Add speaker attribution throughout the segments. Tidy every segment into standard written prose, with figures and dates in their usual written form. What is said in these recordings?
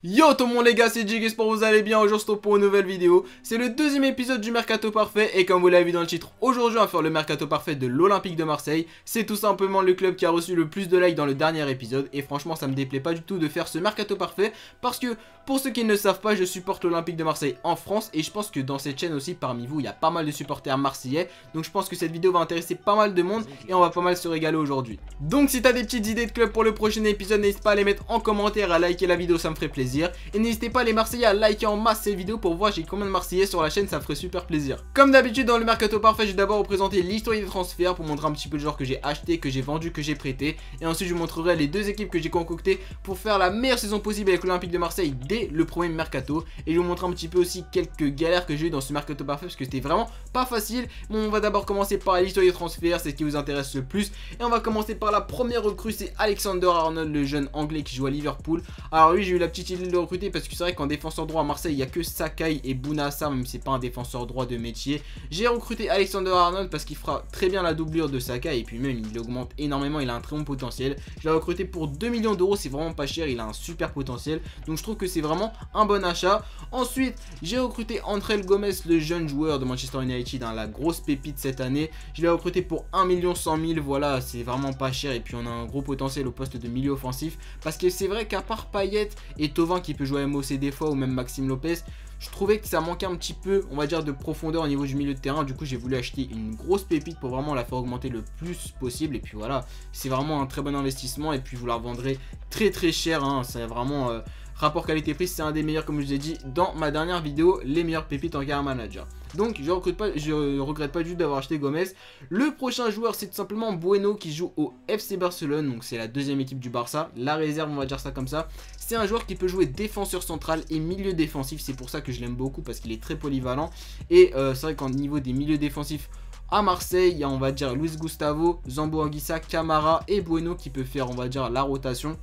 Speaker 1: Yo tout le monde les gars, c'est Jig, j'espère que vous allez bien. Aujourd'hui pour une nouvelle vidéo. C'est le deuxième épisode du Mercato Parfait. Et comme vous l'avez vu dans le titre, aujourd'hui on va faire le Mercato Parfait de l'Olympique de Marseille. C'est tout simplement le club qui a reçu le plus de likes dans le dernier épisode. Et franchement ça me déplaît pas du tout de faire ce Mercato Parfait. Parce que pour ceux qui ne le savent pas, je supporte l'Olympique de Marseille en France. Et je pense que dans cette chaîne aussi, parmi vous, il y a pas mal de supporters marseillais. Donc je pense que cette vidéo va intéresser pas mal de monde. Et on va pas mal se régaler aujourd'hui. Donc si t'as des petites idées de club pour le prochain épisode, n'hésite pas à les mettre en commentaire, à liker la vidéo, ça me ferait plaisir. Et n'hésitez pas les Marseillais à liker en masse cette vidéo pour voir j'ai combien de Marseillais sur la chaîne, ça me ferait super plaisir. Comme d'habitude dans le Mercato Parfait, je vais d'abord vous présenter l'historique des transferts pour montrer un petit peu le joueur que j'ai acheté, que j'ai vendu, que j'ai prêté. Et ensuite je vous montrerai les deux équipes que j'ai concoctées pour faire la meilleure saison possible avec l'Olympique de Marseille dès le premier Mercato. Et je vais vous montrer un petit peu aussi quelques galères que j'ai eu dans ce Mercato Parfait parce que c'était vraiment pas facile. Bon, on va d'abord commencer par l'historique des transferts, c'est ce qui vous intéresse le plus. Et on va commencer par la première recrue, c'est Alexander Arnold, le jeune anglais qui joue à Liverpool. Alors lui j'ai eu la petite idée de le recruter parce que c'est vrai qu'en défenseur droit à Marseille il n'y a que Sakai et Bounassa, même si c'est pas un défenseur droit de métier. J'ai recruté Alexander Arnold parce qu'il fera très bien la doublure de Sakai et puis même il augmente énormément, il a un très bon potentiel. Je l'ai recruté pour 2 millions d'euros, c'est vraiment pas cher, il a un super potentiel, donc je trouve que c'est vraiment un bon achat. Ensuite j'ai recruté André Gomes, le jeune joueur de Manchester United, hein, la grosse pépite cette année. Je l'ai recruté pour 1 100 000, voilà, c'est vraiment pas cher et puis on a un gros potentiel au poste de milieu offensif parce que c'est vrai qu'à part Payet et Thauvin qui peut jouer à MOC des fois ou même Maxime Lopez, je trouvais que ça manquait un petit peu, on va dire, de profondeur au niveau du milieu de terrain. Du coup j'ai voulu acheter une grosse pépite pour vraiment la faire augmenter le plus possible. Et puis voilà, c'est vraiment un très bon investissement. Et puis vous la revendrez très très cher, hein. C'est vraiment rapport qualité-prix, c'est un des meilleurs, comme je vous ai dit dans ma dernière vidéo, les meilleures pépites en carrière manager. Donc je regrette pas du tout d'avoir acheté Gomez. Le prochain joueur c'est tout simplement Bueno qui joue au FC Barcelone. Donc c'est la deuxième équipe du Barça, la réserve, on va dire ça comme ça. C'est un joueur qui peut jouer défenseur central et milieu défensif. C'est pour ça que je l'aime beaucoup parce qu'il est très polyvalent. Et c'est vrai qu'au niveau des milieux défensifs à Marseille, il y a, on va dire, Luis Gustavo, Zambo Anguissa, Camara et Bueno qui peut faire, on va dire, la rotation.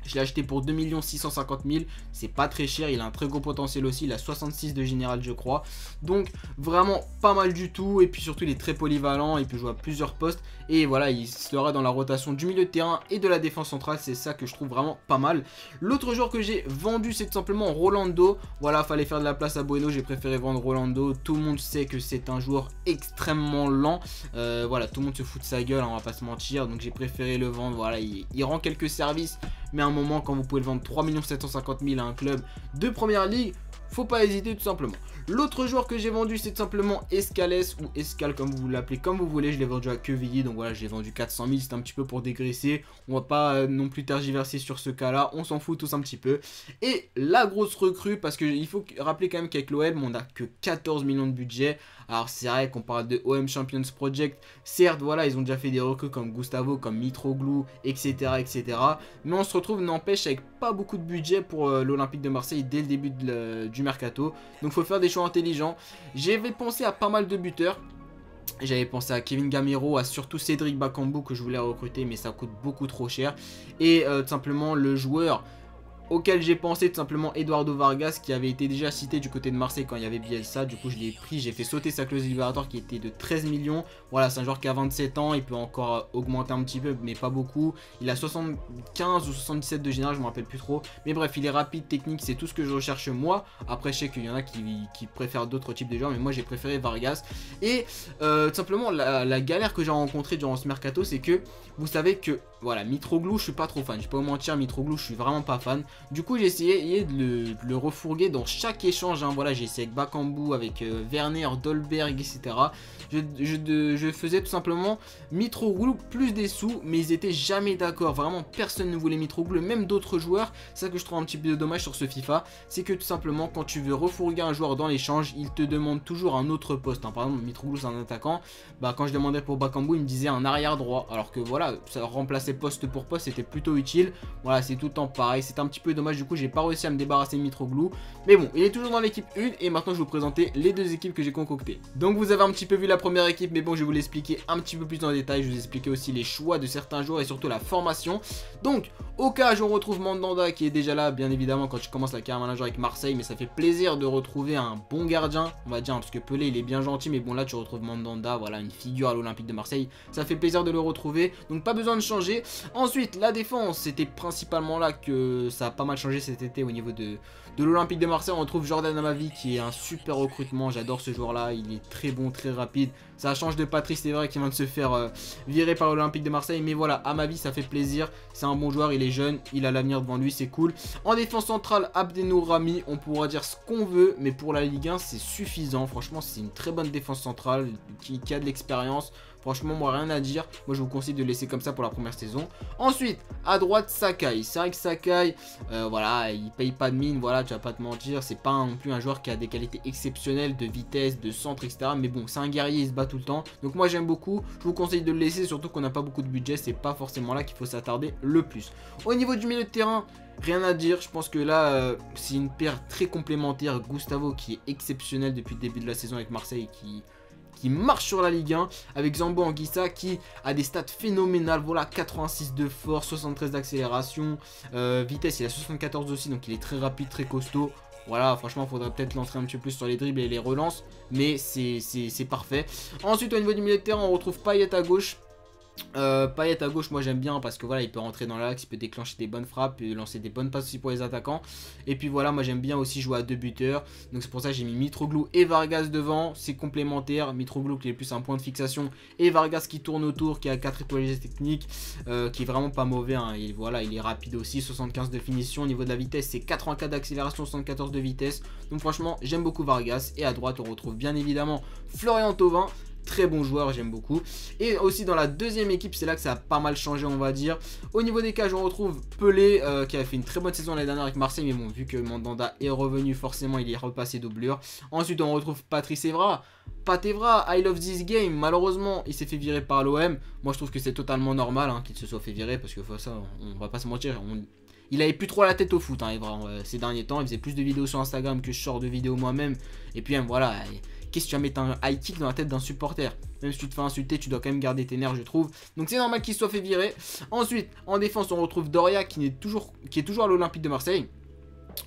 Speaker 1: Je l'ai acheté pour 2 650 000, c'est pas très cher, il a un très gros potentiel aussi, il a 66 de général je crois. Donc vraiment pas mal du tout, et puis surtout il est très polyvalent, il peut jouer à plusieurs postes. Et voilà, il sera dans la rotation du milieu de terrain et de la défense centrale, c'est ça que je trouve vraiment pas mal. L'autre joueur que j'ai vendu c'est tout simplement Rolando. Voilà, fallait faire de la place à Bueno, j'ai préféré vendre Rolando. Tout le monde sait que c'est un joueur extrêmement lent, voilà, tout le monde se fout de sa gueule, hein, on va pas se mentir. Donc j'ai préféré le vendre, voilà, il rend quelques services. Mais à un moment, quand vous pouvez le vendre 3 750 000 à un club de première ligue, faut pas hésiter tout simplement. L'autre joueur que j'ai vendu c'est tout simplement Escales ou Escal comme vous l'appelez, comme vous voulez. Je l'ai vendu à Quevilly, donc voilà, je l'ai vendu 400 000, c'est un petit peu pour dégraisser. On va pas non plus tergiverser sur ce cas là, on s'en fout tous un petit peu. Et la grosse recrue, parce qu'il faut rappeler quand même qu'avec l'OM on n'a que 14 millions de budget. Alors c'est vrai qu'on parle de OM Champions Project, certes voilà ils ont déjà fait des recrues comme Gustavo, comme Mitroglou, etc. etc. Mais on se retrouve n'empêche avec pas beaucoup de budget pour l'Olympique de Marseille dès le début du mercato. Donc il faut faire des choix intelligents. J'avais pensé à pas mal de buteurs. J'avais pensé à Kevin Gamero, à surtout Cédric Bakambu que je voulais recruter mais ça coûte beaucoup trop cher. Et tout simplement le joueur auquel j'ai pensé, tout simplement Eduardo Vargas, qui avait été déjà cité du côté de Marseille quand il y avait Bielsa. Du coup je l'ai pris, j'ai fait sauter sa clause libératoire qui était de 13 millions. Voilà, c'est un joueur qui a 27 ans, il peut encore augmenter un petit peu mais pas beaucoup. Il a 75 ou 77 de général, je me rappelle plus trop. Mais bref, il est rapide, technique, c'est tout ce que je recherche moi. Après je sais qu'il y en a qui préfèrent d'autres types de joueurs, mais moi j'ai préféré Vargas. Et tout simplement la galère que j'ai rencontrée durant ce mercato, c'est que vous savez que voilà, Mitroglou je suis pas trop fan, je vais pas vous mentir, Mitroglou je suis vraiment pas fan. Du coup j'ai essayé de le refourguer dans chaque échange, hein. Voilà, j'ai essayé avec Bakambu, avec Werner, Dolberg, etc. Je faisais tout simplement Mitroglou plus des sous, mais ils étaient jamais d'accord. Vraiment personne ne voulait Mitroglou, même d'autres joueurs. C'est ça que je trouve un petit peu dommage sur ce FIFA, c'est que tout simplement quand tu veux refourguer un joueur dans l'échange, il te demande toujours un autre poste, hein. Par exemple Mitroglou c'est un attaquant, bah quand je demandais pour Bakambu il me disait un arrière droit, alors que voilà, ça remplaçait poste pour poste, c'était plutôt utile. Voilà, c'est tout le temps pareil, c'est un petit peu dommage. Du coup j'ai pas réussi à me débarrasser de Mitroglou, mais bon, il est toujours dans l'équipe 1. Et maintenant je vais vous présenter les deux équipes que j'ai concoctées. Donc vous avez un petit peu vu la première équipe, mais bon je vais vous l'expliquer un petit peu plus dans le détail. Je vais vous expliquer aussi les choix de certains joueurs et surtout la formation. Donc au cas où on retrouve Mandanda qui est déjà là, bien évidemment quand tu commences la carrière manager avec Marseille, mais ça fait plaisir de retrouver un bon gardien, on va dire, parce que Pelé il est bien gentil, mais bon là tu retrouves Mandanda, voilà, une figure à l'Olympique de Marseille, ça fait plaisir de le retrouver, donc pas besoin de changer. Ensuite la défense, c'était principalement là que ça pas mal changé cet été au niveau de l'Olympique de Marseille. On retrouve Jordan Amavi qui est un super recrutement. J'adore ce joueur-là. Il est très bon, très rapide. Ça change de Patrice, c'est vrai, qui vient de se faire virer par l'Olympique de Marseille. Mais voilà, Amavi, ça fait plaisir. C'est un bon joueur, il est jeune, il a l'avenir devant lui, c'est cool. En défense centrale, Abdenour Rami, on pourra dire ce qu'on veut, mais pour la Ligue 1, c'est suffisant. Franchement, c'est une très bonne défense centrale qui a de l'expérience. Franchement, moi, rien à dire. Moi, je vous conseille de laisser comme ça pour la première saison. Ensuite, à droite, Sakai. C'est vrai que Sakai, voilà, il paye pas de mine. Voilà, tu vas pas te mentir. C'est pas non plus un joueur qui a des qualités exceptionnelles de vitesse, de centre, etc. Mais bon, c'est un guerrier, il se bat tout le temps. Donc, moi, j'aime beaucoup. Je vous conseille de le laisser, surtout qu'on n'a pas beaucoup de budget. C'est pas forcément là qu'il faut s'attarder le plus. Au niveau du milieu de terrain, rien à dire. Je pense que là, c'est une paire très complémentaire. Gustavo, qui est exceptionnel depuis le début de la saison avec Marseille, qui marche sur la Ligue 1, avec Zambo Anguissa qui a des stats phénoménales. Voilà, 86 de force, 73 d'accélération, vitesse il a 74 aussi, donc il est très rapide, très costaud. Voilà, franchement, il faudrait peut-être l'entrer un petit peu plus sur les dribbles et les relances, mais c'est parfait. Ensuite, au niveau du milieu de terrain, on retrouve Payet à gauche. Payet à gauche, moi j'aime bien parce que voilà, il peut rentrer dans l'axe, il peut déclencher des bonnes frappes, il peut lancer des bonnes passes aussi pour les attaquants. Et puis voilà, moi j'aime bien aussi jouer à deux buteurs, donc c'est pour ça que j'ai mis Mitroglou et Vargas devant. C'est complémentaire, Mitroglou qui est plus un point de fixation et Vargas qui tourne autour, qui a 4 étoiles techniques, qui est vraiment pas mauvais, hein. Et voilà, il est rapide aussi, 75 de finition. Au niveau de la vitesse, c'est 84 d'accélération, 74 de vitesse, donc franchement j'aime beaucoup Vargas. Et à droite on retrouve bien évidemment Florian Thauvin. Très bon joueur, j'aime beaucoup. Et aussi dans la deuxième équipe, c'est là que ça a pas mal changé, on va dire. Au niveau des cages, on retrouve Pelé, qui a fait une très bonne saison l'année dernière avec Marseille. Mais bon, vu que Mandanda est revenu, forcément, il est repassé doublure. Ensuite, on retrouve Patrice Evra. Pat Evra, I love this game. Malheureusement, il s'est fait virer par l'OM. Moi, je trouve que c'est totalement normal, hein, qu'il se soit fait virer. Parce que ça, on va pas se mentir, il avait plus trop la tête au foot, hein, Evra, ces derniers temps. Il faisait plus de vidéos sur Instagram que je sors de vidéos moi-même. Et puis, voilà... Qu'est-ce que tu vas mettre un high kick dans la tête d'un supporter? Même si tu te fais insulter, tu dois quand même garder tes nerfs, je trouve. Donc c'est normal qu'il soit fait virer. Ensuite, en défense, on retrouve Doria qui est toujours à l'Olympique de Marseille.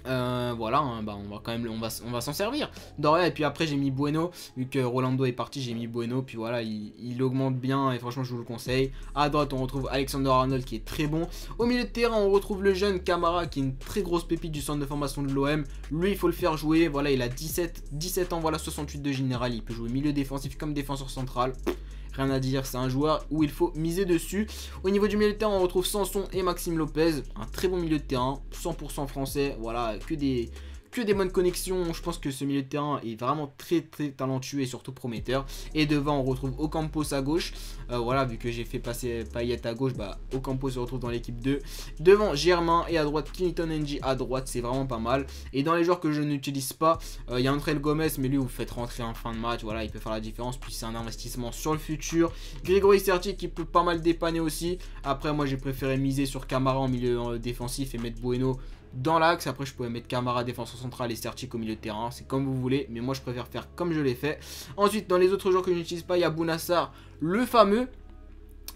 Speaker 1: Voilà, hein, bah on va quand même on va s'en servir. Doria, et puis après j'ai mis Bueno, vu que Rolando est parti, j'ai mis Bueno, puis voilà, il augmente bien et franchement je vous le conseille. À droite on retrouve Alexander Arnold qui est très bon. Au milieu de terrain on retrouve le jeune Camara qui est une très grosse pépite du centre de formation de l'OM. Lui il faut le faire jouer, voilà, il a 17 ans, voilà, 68 de général, il peut jouer milieu défensif comme défenseur central. Rien à dire, c'est un joueur où il faut miser dessus. Au niveau du milieu de terrain, on retrouve Sanson et Maxime Lopez. Un très bon milieu de terrain, 100% français. Voilà, que des bonnes connexions. Je pense que ce milieu de terrain est vraiment très talentueux et surtout prometteur. Et devant, on retrouve Ocampos à gauche. Voilà, vu que j'ai fait passer Payet à gauche, bah Ocampos se retrouve dans l'équipe 2. Devant, Germain, et à droite, Clinton NG à droite. C'est vraiment pas mal. Et dans les joueurs que je n'utilise pas, il y a André Gomez, mais lui, vous faites rentrer en fin de match. Voilà, il peut faire la différence. Puis c'est un investissement sur le futur. Grégory Serti qui peut pas mal dépanner aussi. Après, moi, j'ai préféré miser sur Camara en milieu défensif et mettre Bueno dans l'axe. Après je pouvais mettre Camara défenseur central et Sertic au milieu de terrain, c'est comme vous voulez, mais moi je préfère faire comme je l'ai fait. Ensuite dans les autres joueurs que je n'utilise pas, il y a Bounassar, le fameux,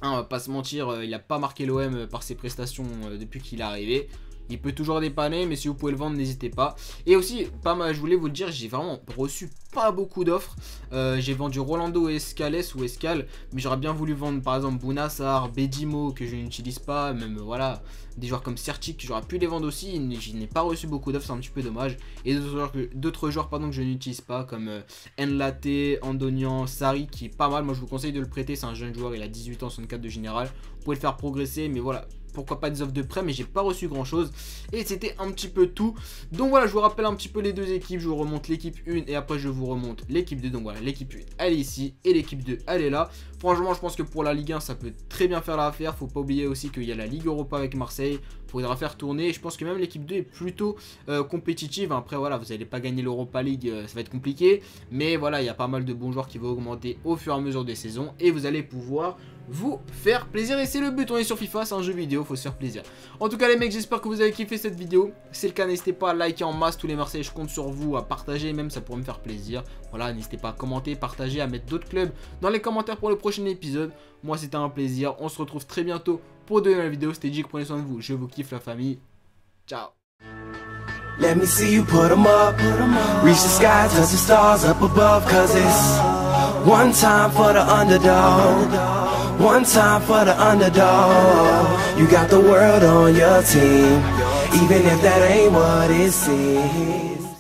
Speaker 1: hein, on va pas se mentir, il n'a pas marqué l'OM par ses prestations depuis qu'il est arrivé. Il peut toujours dépanner, mais si vous pouvez le vendre, n'hésitez pas. Et aussi, pas mal, je voulais vous le dire, j'ai vraiment reçu pas beaucoup d'offres. J'ai vendu Rolando et Escales ou Escal, mais j'aurais bien voulu vendre par exemple Bounassar, Bedimo que je n'utilise pas, même voilà, des joueurs comme Sertic, j'aurais pu les vendre aussi. Je n'ai pas reçu beaucoup d'offres, c'est un petit peu dommage. Et d'autres joueurs pardon, que je n'utilise pas, comme Nlate, Andonian, Sari, qui est pas mal. Moi je vous conseille de le prêter, c'est un jeune joueur, il a 18 ans, 64 de général. Vous pouvez le faire progresser, mais voilà. Pourquoi pas des offres de prêt, mais j'ai pas reçu grand chose. Et c'était un petit peu tout. Donc voilà, je vous rappelle un petit peu les deux équipes. Je vous remonte l'équipe 1 et après je vous remonte l'équipe 2. Donc voilà, l'équipe 1 elle est ici et l'équipe 2 elle est là. Franchement je pense que pour la Ligue 1 ça peut très bien faire l'affaire. Faut pas oublier aussi qu'il y a la Ligue Europa avec Marseille. Faudra faire tourner. Et je pense que même l'équipe 2 est plutôt compétitive. Après voilà, vous n'allez pas gagner l'Europa League, ça va être compliqué. Mais voilà, il y a pas mal de bons joueurs qui vont augmenter au fur et à mesure des saisons. Et vous allez pouvoir vous faire plaisir. Et c'est le but, on est sur FIFA, c'est un jeu vidéo, faut se faire plaisir. En tout cas les mecs, j'espère que vous avez kiffé cette vidéo. Si c'est le cas, n'hésitez pas à liker en masse tous les Marseillais, je compte sur vous, à partager même, ça pourrait me faire plaisir. Voilà, n'hésitez pas à commenter, partager, à mettre d'autres clubs dans les commentaires pour le prochain épisode. Moi c'était un plaisir, on se retrouve très bientôt pour de nouvelles vidéos. C'était Jig, prenez soin de vous, je vous kiffe la famille. Ciao.
Speaker 2: Let me see you put 'em up, reach the sky, touch the stars up above, cause it's one time for the underdog, one time for the underdog. You got the world on your team, even if that ain't what it seems.